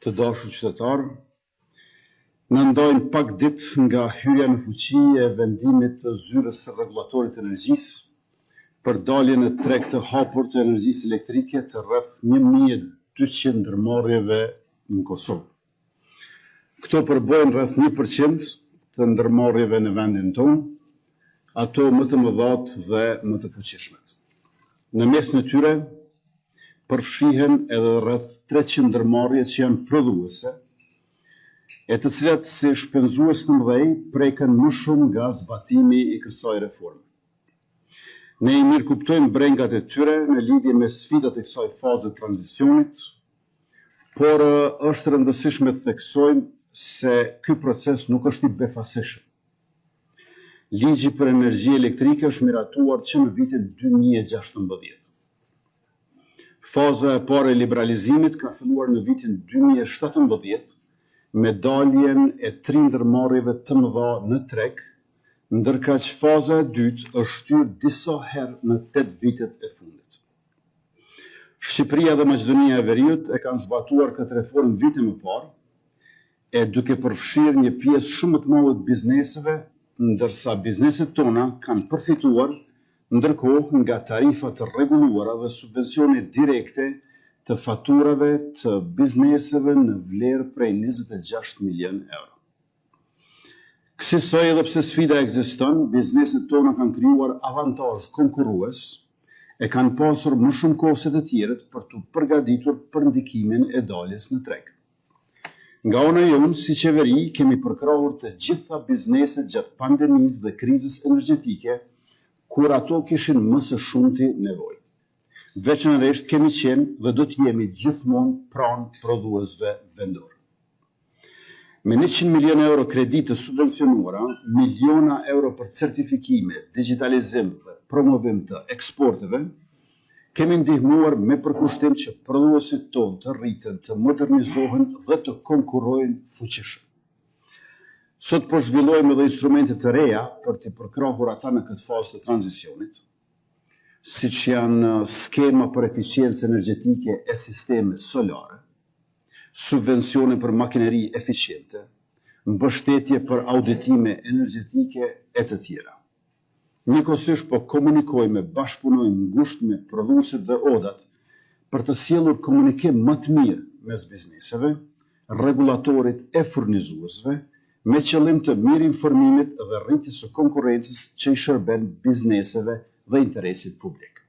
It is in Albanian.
Të dashur qytetarë, në ndojnë pak ditë nga hyrja në fuqi e vendimit të zyrës së rregullatorit të energjisë për dalje në treg të hapur të energjisë elektrike të rreth 1200 ndërmarrjeve në Kosovë. Këto përbëjnë rreth 1% të ndërmarrjeve në vendin tonë, ato më të mëdhat dhe më të fuqishmet. Në mes në tyre, përfshihen edhe rreth 300 ndërmarrje që janë prodhuese, e të cilat si shpenzues të mëdhej preken më shumë nga zbatimi i kësaj reforme. Ne i mirë kuptojmë brengat e tyre në lidhje me sfidat e kësaj faze të tranzicionit, por është rëndësishme të theksojmë se ky proces nuk është i befasishëm. Ligji për energji elektrike është miratuar që në vitin 2016. Faza e parë e liberalizimit ka filluar në vitin 2017 me daljen e 3 ndërmarrjeve të mëdha në treg, ndërka që faza e dytë është shtyrë disa herë në 8 vitet e fundit. Shqipëria dhe Maqedonia e Veriut e kanë zbatuar këtë reformë vite më parë, e duke përfshirë një pjesë shumë të madhe të bizneseve, ndërsa bizneset tona kanë përfituar ndërkohë nga tarifa të rregulluara dhe subvencione direkte të faturave të bizneseve në vlerë prej 26 milion euro. Kësaj edhe pse sfida ekziston, bizneset tona kanë krijuar avantazh konkurrues e kanë pasur më shumë kohë se të tjerët për të përgatitur për ndikimin e daljes në treg. Nga ana jonë, si qeveri, kemi përkrahur të gjitha bizneset gjatë pandemisë dhe krizës energjetike, kur ato kishin më së shumti nevojë. Veçanërisht kemi qenë dhe do të jemi gjithmonë pranë prodhuesve vendor. Me 100 milion euro kredi të subvencionuara, miliona euro për certifikime, digitalizim dhe promovim të eksporteve, kemi ndihmuar me përkushtim që prodhuesit tonë të rriten, të modernizohen dhe të konkurrojnë fuqishëm. Sot po zhvillojmë edhe instrumente të reja për të përkrahur ata në këtë fazë të tranzicionit, siç janë skema për eficiencë energjetike e sisteme solare, subvencione për makineri eficiente, mbështetje për auditime energjetike e të tjera. Njëkohësisht po komunikojmë, bashkëpunojmë ngushtë me prodhuesit dhe odat për të sjellur komunikim më të mirë mes bizneseve, rregullatorit e furnizuesve, me qëllim të mirë informimit dhe rritjes së konkurrencës që i shërben bizneseve dhe interesit publik.